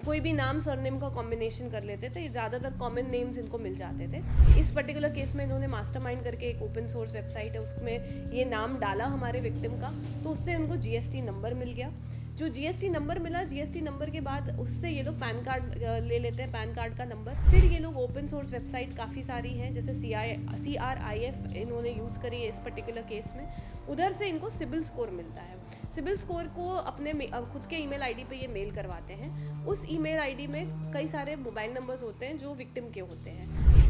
कोई भी नाम सरनेम का कॉम्बिनेशन कर लेते थे। ज़्यादातर कॉमन नेम्स इनको मिल जाते थे। इस पर्टिकुलर केस में इन्होंने मास्टरमाइंड करके एक ओपन सोर्स वेबसाइट है, उसमें ये नाम डाला हमारे विक्टिम का, तो उससे उनको जीएसटी नंबर मिल गया। जो जीएसटी नंबर मिला, जीएसटी नंबर के बाद उससे ये लोग पैन कार्ड ले लेते हैं, पैन कार्ड का नंबर। फिर ये लोग ओपन सोर्स वेबसाइट काफ़ी सारी हैं, जैसे CRIF इन्होंने यूज़ करी है इस पर्टिकुलर केस में। उधर से इनको सिबिल स्कोर मिलता है। सिबिल स्कोर को अपने खुद के ईमेल आईडी पे ये मेल करवाते हैं। उस ईमेल आईडी में कई सारे मोबाइल नंबर्स होते हैं जो विक्टिम के होते हैं।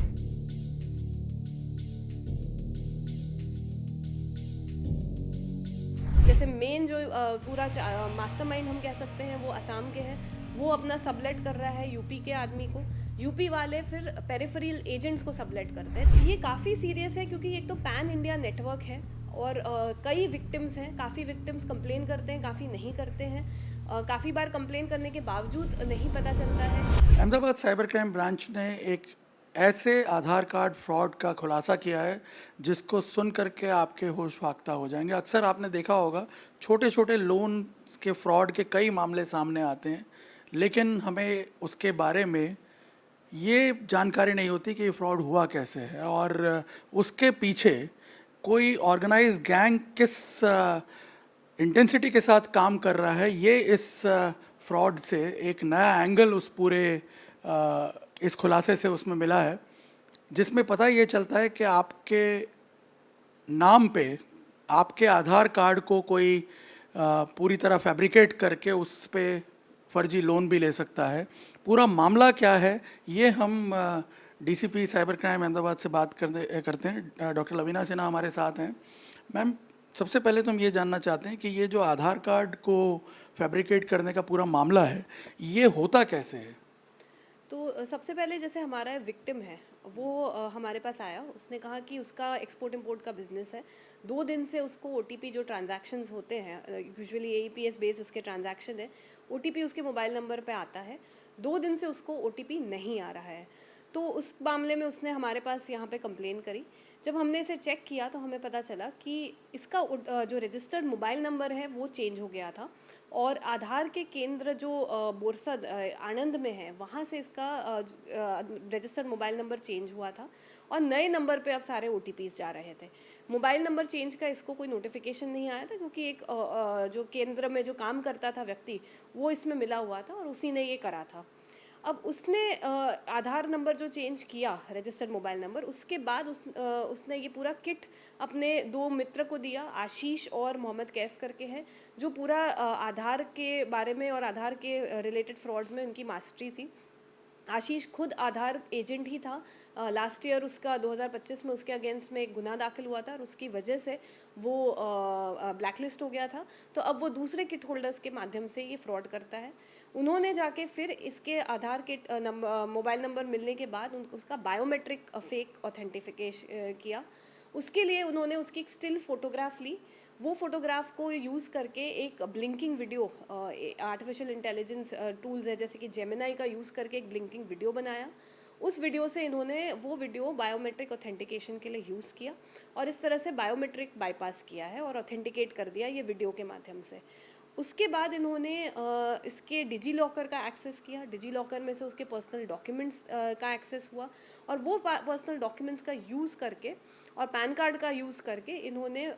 जैसे मेन जो पूरा मास्टरमाइंड हम कह सकते हैं वो असम के हैं। वो अपना सबलेट कर रहा है यूपी के आदमी को। यूपी वाले फिर पेरिफेरल एजेंट्स को सबलेट करते हैं। ये काफ़ी सीरियस है क्योंकि एक तो पैन इंडिया नेटवर्क है और कई विक्टिम्स हैं। काफ़ी विक्टिम्स कंप्लेन करते हैं, काफ़ी नहीं करते हैं। काफ़ी बार कंप्लेन करने के बावजूद नहीं पता चलता है। अहमदाबाद साइबर क्राइम ब्रांच ने एक ऐसे आधार कार्ड फ्रॉड का खुलासा किया है जिसको सुन करके आपके होश फाख्ता हो जाएंगे। अक्सर आपने देखा होगा छोटे छोटे लोन के फ्रॉड के कई मामले सामने आते हैं, लेकिन हमें उसके बारे में ये जानकारी नहीं होती कि ये फ्रॉड हुआ कैसे है और उसके पीछे कोई ऑर्गेनाइज गैंग किस इंटेंसिटी के साथ काम कर रहा है। ये इस फ्रॉड से एक नया एंगल उस पूरे इस खुलासे से उसमें मिला है, जिसमें पता ये चलता है कि आपके नाम पे आपके आधार कार्ड को कोई पूरी तरह फैब्रिकेट करके उस पे फर्जी लोन भी ले सकता है। पूरा मामला क्या है ये हम डीसीपी साइबर क्राइम अहमदाबाद से बात करते हैं। डॉक्टर लवीना सिन्हा हमारे साथ हैं। मैम, सबसे पहले तो हम ये जानना चाहते हैं कि ये जो आधार कार्ड को फैब्रिकेट करने का पूरा मामला है ये होता कैसे है? तो सबसे पहले जैसे हमारा विक्टिम है वो हमारे पास आया। उसने कहा कि उसका एक्सपोर्ट इंपोर्ट का बिजनेस है। 2 दिन से उसको ओटीपी जो ट्रांजैक्शंस होते हैं, यूजुअली एईपीएस बेस्ड उसके ट्रांजैक्शन है, ओटीपी उसके मोबाइल नंबर पे आता है। 2 दिन से उसको ओटीपी नहीं आ रहा है। तो उस मामले में उसने हमारे पास यहाँ पे कंप्लेन करी। जब हमने इसे चेक किया तो हमें पता चला कि इसका जो रजिस्टर्ड मोबाइल नंबर है वो चेंज हो गया था और आधार के केंद्र जो बोरसद आनंद में है वहाँ से इसका रजिस्टर्ड मोबाइल नंबर चेंज हुआ था और नए नंबर पे अब सारे ओटीपीज जा रहे थे। मोबाइल नंबर चेंज का इसको कोई नोटिफिकेशन नहीं आया था क्योंकि एक जो केंद्र में जो काम करता था व्यक्ति वो इसमें मिला हुआ था और उसी ने ये करा था। अब उसने आधार नंबर जो चेंज किया, रजिस्टर्ड मोबाइल नंबर, उसके बाद उसने ये पूरा किट अपने 2 मित्र को दिया, आशीष और मोहम्मद कैफ करके हैं, जो पूरा आधार के बारे में और आधार के रिलेटेड फ्रॉड्स में उनकी मास्टरी थी। आशीष खुद आधार एजेंट ही था। लास्ट ईयर उसका 2025 में उसके अगेंस्ट में एक गुनाह दाखिल हुआ था और उसकी वजह से वो ब्लैकलिस्ट हो गया था। तो अब वो दूसरे किट होल्डर्स के माध्यम से ये फ्रॉड करता है। उन्होंने जाके फिर इसके आधार के मोबाइल नंबर मिलने के बाद उसका बायोमेट्रिक फेक ऑथेंटिफिकेशन किया। उसके लिए उन्होंने उसकी एक स्टिल फोटोग्राफ ली। वो फोटोग्राफ को यूज़ करके एक blinking video, artificial intelligence tools है जैसे कि जेमिनाई का यूज़ करके एक ब्लिंकिंग वीडियो बनाया। उस वीडियो से इन्होंने वो वीडियो बायोमेट्रिक ऑथेंटिकेशन के लिए यूज़ किया और इस तरह से बायोमेट्रिक बाईपास किया है और ऑथेंटिकेट कर दिया ये वीडियो के माध्यम से। उसके बाद इन्होंने इसके डिजी लॉकर का एक्सेस किया। डिजी लॉकर में से उसके पर्सनल डॉक्यूमेंट्स का एक्सेस हुआ और वो पर्सनल डॉक्यूमेंट्स का यूज़ करके और पैन कार्ड का यूज़ करके इन्होंने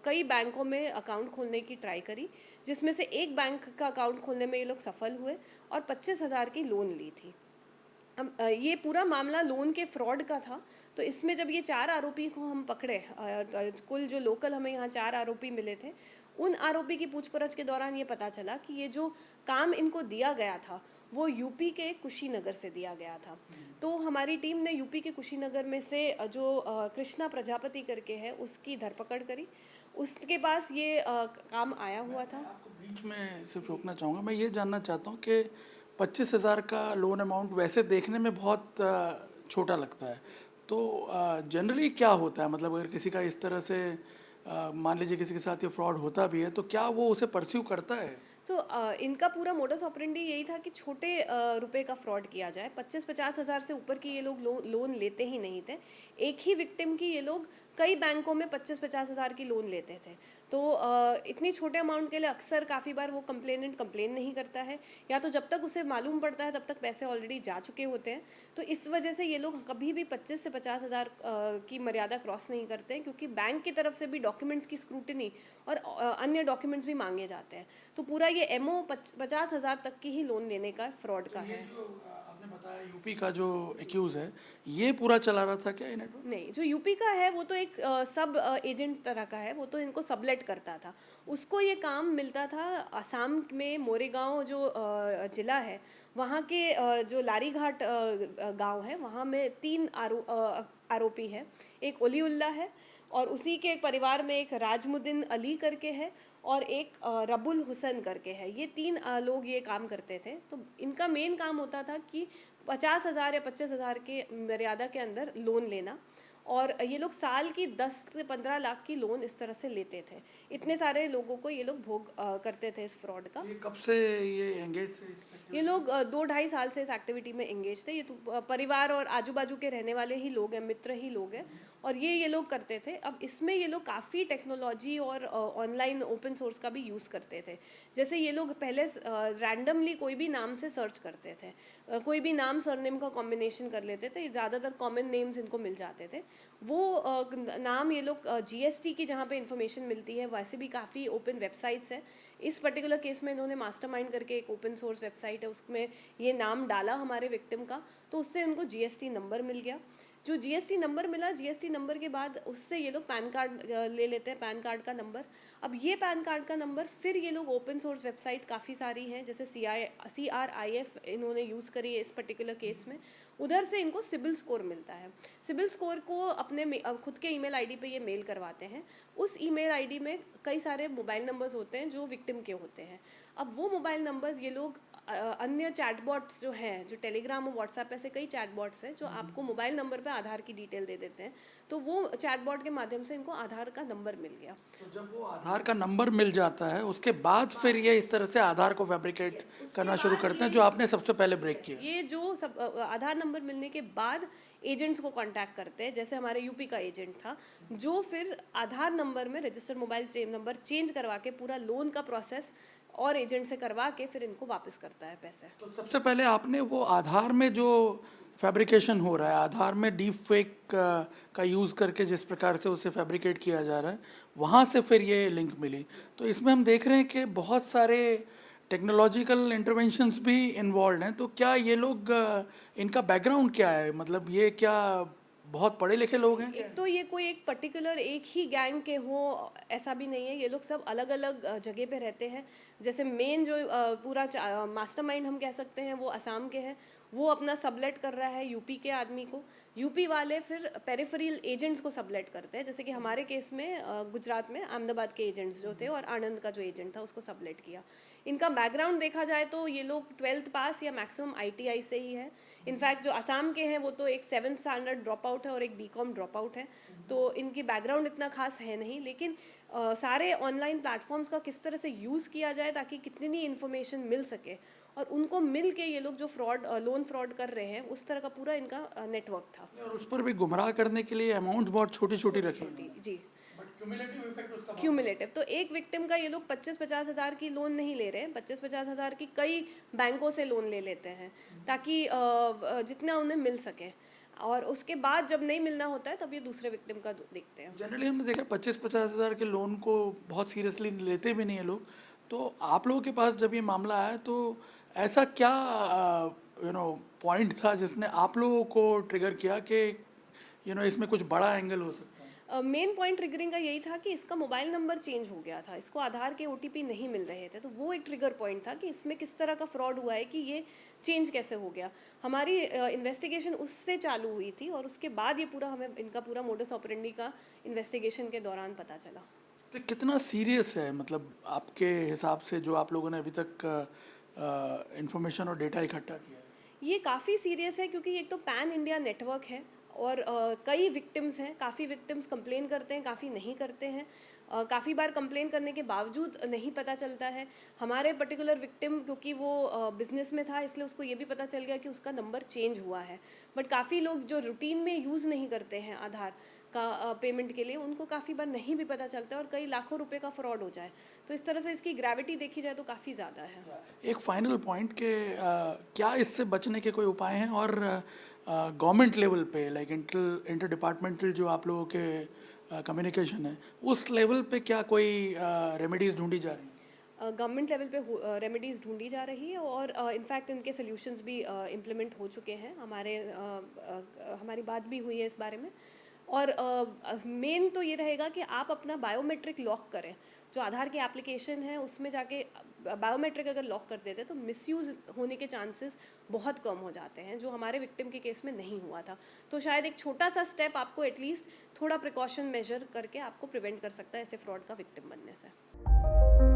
कई बैंकों में अकाउंट खोलने की ट्राई करी, जिसमें से एक बैंक का अकाउंट खोलने में ये लोग सफल हुए और 25,000 की लोन ली थी। अब ये पूरा मामला लोन के फ्रॉड का था। तो इसमें जब ये 4 आरोपी को हम पकड़े, कुल जो लोकल हमें यहाँ 4 आरोपी मिले थे, उन आरोपी की पूछपरछ के दौरान ये पता चला कि ये जो काम इनको दिया गया था वो यूपी के कुशीनगर से दिया गया था। तो हमारी टीम ने यूपी के कुशीनगर में से जो कृष्णा प्रजापति करके है उसकी धरपकड़ करी। उसके पास ये काम आया हुआ था। आपको बीच में सिर्फ रोकना चाहूँगा। मैं ये जानना चाहता हूँ कि 25,000 का लोन अमाउंट वैसे देखने में बहुत छोटा लगता है, तो जनरली क्या होता है? मतलब अगर किसी का इस तरह से मान लीजिए किसी के साथ ये फ्रॉड होता भी है तो क्या वो उसे परस्यू करता है? इनका पूरा मोडस ऑपरेंडी यही था कि छोटे रुपए का फ्रॉड किया जाए। 25-50 हज़ार से ऊपर की ये लोग लोन लेते ही नहीं थे। एक ही विक्टिम की ये लोग कई बैंकों में 25-50 हज़ार की लोन लेते थे। तो इतनी छोटे अमाउंट के लिए अक्सर काफ़ी बार वो कंप्लेनेंट कंप्लेन नहीं करता है, या तो जब तक उसे मालूम पड़ता है तब तक पैसे ऑलरेडी जा चुके होते हैं। तो इस वजह से ये लोग कभी भी 25 से 50 हज़ार की मर्यादा क्रॉस नहीं करते हैं, क्योंकि बैंक की तरफ से भी डॉक्यूमेंट्स की स्क्रूटनी और अन्य डॉक्यूमेंट्स भी मांगे जाते हैं। तो पूरा ये एमओ 50 हज़ार तक की ही लोन लेने का फ्रॉड का ये है। जो आपने बताया यूपी का जो एक्यूज है, ये पूरा चला रहा था क्या ये नेटवर्क? नहीं, जो यूपी का है वो तो एक सब एजेंट तरह का है, वो तो इनको सबलेट करता था। उसको ये काम मिलता था असम में मोरेगांव जो जिला है, वहाँ के जो लारीघाट गांव है, वहाँ में 3 आरोपी है। एक ओलीउल्लाह है, और उसी के एक परिवार में एक राजमुद्दीन अली करके है, और एक रबुल हुसैन करके है। ये 3 लोग ये काम करते थे। तो इनका मेन काम होता था कि 50 हज़ार या 25 हज़ार के मर्यादा के अंदर लोन लेना, और ये लोग साल की 10 से 15 लाख की लोन इस तरह से लेते थे। इतने सारे लोगों को ये लोग भोग करते थे इस फ्रॉड का। ये कब से ये एंगेज से इस ये लोग 2-2.5 साल से इस एक्टिविटी में एंगेज थे। ये तो परिवार और आजू बाजू के रहने वाले ही लोग हैं, मित्र ही लोग हैं, और ये लोग करते थे। अब इसमें ये लोग काफ़ी टेक्नोलॉजी और ऑनलाइन ओपन सोर्स का भी यूज़ करते थे। जैसे ये लोग पहले रैंडमली कोई भी नाम से सर्च करते थे, कोई भी नाम सरनेम का कॉम्बिनेशन कर लेते थे। ज़्यादातर कॉमन नेम्स इनको मिल जाते थे। वो नाम ये लोग जीएसटी की जहाँ पे इंफॉर्मेशन मिलती है, वैसे भी काफ़ी ओपन वेबसाइट्स हैं। इस पर्टिकुलर केस में इन्होंने मास्टरमाइंड करके एक ओपन सोर्स वेबसाइट है, उसमें ये नाम डाला हमारे विक्टिम का, तो उससे उनको जीएसटी नंबर मिल गया। जो जीएसटी नंबर मिला, जीएसटी नंबर के बाद उससे ये लोग पैन कार्ड ले लेते हैं, पैन कार्ड का नंबर। अब ये पैन कार्ड का नंबर फिर ये लोग ओपन सोर्स वेबसाइट काफ़ी सारी हैं, जैसे CRIF इन्होंने यूज़ करी है इस पर्टिकुलर केस में। उधर से इनको सिबिल स्कोर मिलता है। सिबिल स्कोर को अपने खुद के ईमेल आईडी पे ये मेल करवाते हैं। उस ईमेल आईडी में कई सारे मोबाइल नंबर्स होते हैं जो विक्टिम के होते हैं। अब वो मोबाइल नंबर्स ये लोग अन्य चैटबॉट्स जो हैं, जो टेलीग्राम और व्हाट्सएप ऐसे कई चैटबॉट्स हैं जो आपको मोबाइल नंबर पे आधार की डिटेल दे देते हैं। तो वो चैटबॉट के माध्यम से इनको आधार का नंबर मिल गया। तो जब वो आधार का नंबर मिल जाता है उसके बाद फिर ये इस तरह से आधार को फैब्रिकेट करना शुरू करते हैं, जो आपने सबसे पहले ब्रेक किया। ये जो सब आधार नंबर मिलने के बाद एजेंट्स को कांटेक्ट करते हैं, जैसे हमारे यूपी का एजेंट था, जो फिर आधार नंबर में रजिस्टर्ड मोबाइल नंबर चेंज करवा के पूरा लोन का प्रोसेस और एजेंट से करवा के फिर इनको वापस करता है पैसे। तो सबसे पहले आपने वो आधार में जो फैब्रिकेशन हो रहा है, आधार में डीप फेक का यूज़ करके जिस प्रकार से उसे फैब्रिकेट किया जा रहा है, वहाँ से फिर ये लिंक मिली। तो इसमें हम देख रहे हैं कि बहुत सारे टेक्नोलॉजिकल इंटरवेंशंस भी इन्वॉल्व हैं। तो क्या ये लोग इनका बैकग्राउंड क्या है, मतलब ये क्या बहुत पढ़े लिखे लोग हैं? एक तो ये कोई एक पर्टिकुलर एक ही गैंग के हो ऐसा भी नहीं है। ये लोग सब अलग अलग जगह पे रहते हैं। जैसे मेन जो पूरा मास्टरमाइंड हम कह सकते हैं वो असम के हैं। वो अपना सबलेट कर रहा है यूपी के आदमी को। यूपी वाले फिर पेरिफेरल एजेंट्स को सबलेट करते हैं, जैसे कि हमारे केस में गुजरात में अहमदाबाद के एजेंट्स जो थे और आनंद का जो एजेंट था उसको सबलेट किया। इनका बैकग्राउंड देखा जाए तो ये लोग 12th पास या मैक्सिमम ITI से ही है। इनफैक्ट जो असम के हैं वो तो एक 7th स्टैंडर्ड ड्रॉप आउट है और एक BCom ड्रॉप आउट है। तो इनकी बैकग्राउंड इतना खास है नहीं, लेकिन सारे ऑनलाइन प्लेटफॉर्म्स का किस तरह से यूज़ किया जाए ताकि कितनी इन्फॉर्मेशन मिल सके, और उनको मिल के ये लोग जो लोन फ्रॉड कर रहे हैं उस तरह का पूरा इनका नेटवर्क था। और उस पर भी गुमराह करने के लिए अमाउंट बहुत छोटी छोटी रखी। जी, बट क्यूमुलेटिव इफेक्ट उसका क्यूमुलेटिव। तो एक विक्टिम का ये लोग 25-50 हज़ार की लोन नहीं ले रहे हैं, 25-50 हज़ार की कई बैंकों से लोन ले लेते हैं ताकि जितना उन्हें मिल सके, और उसके बाद जब नहीं मिलना होता है तब ये दूसरे विक्टिम का देखते हैं। जनरली हमने देखा 25-50 हज़ार के लोन को बहुत सीरियसली लेते भी नहीं है लोग। तो आप लोगों के पास जब ये मामला आया तो ऐसा क्या पॉइंट था जिसने आप लोगों को ट्रिगर किया कि इसमें कुछ बड़ा एंगल हो सकता है? मेन पॉइंट ट्रिगरिंग का यही था कि इसका मोबाइल नंबर चेंज हो गया था, इसको आधार के OTP नहीं मिल रहे थे। तो वो एक ट्रिगर पॉइंट था कि इसमें किस तरह का फ्रॉड हुआ है कि ये चेंज कैसे हो गया। हमारी इन्वेस्टिगेशन उससे चालू हुई थी, और उसके बाद ये पूरा हमें इनका पूरा मोडस ऑपरेंडी का इन्वेस्टिगेशन के दौरान पता चला। तो कितना सीरियस है, मतलब आपके हिसाब से जो आप लोगों ने अभी तक इंफॉर्मेशन और डेटा इकट्ठा किया है? ये काफ़ी सीरियस है, क्योंकि एक तो पैन इंडिया नेटवर्क है, और कई विक्टिम्स हैं। काफ़ी विक्टिम्स कंप्लेन करते हैं, काफ़ी नहीं करते हैं। काफ़ी बार कंप्लेन करने के बावजूद नहीं पता चलता है। हमारे पर्टिकुलर विक्टिम क्योंकि वो बिजनेस में था, इसलिए उसको ये भी पता चल गया कि उसका नंबर चेंज हुआ है। बट काफ़ी लोग जो रूटीन में यूज़ नहीं करते हैं आधार, का पेमेंट के लिए उनको काफ़ी बार नहीं भी पता चलता है और कई लाखों रुपए का फ्रॉड हो जाए। तो इस तरह से इसकी ग्रेविटी देखी जाए तो काफ़ी ज़्यादा है। एक फाइनल पॉइंट के क्या इससे बचने के कोई उपाय हैं, और गवर्नमेंट लेवल पे लाइक इंटर डिपार्टमेंटल जो आप लोगों के कम्युनिकेशन है, उस लेवल पे क्या कोई रेमेडीज ढूंढी जा रही हैं? गवर्नमेंट लेवल पे रेमेडीज़ ढूंढी जा रही है और इनफैक्ट इनके सोल्यूशंस भी इम्प्लीमेंट हो चुके हैं। हमारी बात भी हुई है इस बारे में। और मेन तो ये रहेगा कि आप अपना बायोमेट्रिक लॉक करें। जो आधार की एप्लीकेशन है उसमें जाके बायोमेट्रिक अगर लॉक कर देते तो मिसयूज़ होने के चांसेस बहुत कम हो जाते हैं, जो हमारे विक्टिम के केस में नहीं हुआ था। तो शायद एक छोटा सा स्टेप आपको एटलीस्ट थोड़ा प्रिकॉशन मेजर करके आपको प्रिवेंट कर सकता है ऐसे फ्रॉड का विक्टिम बनने से।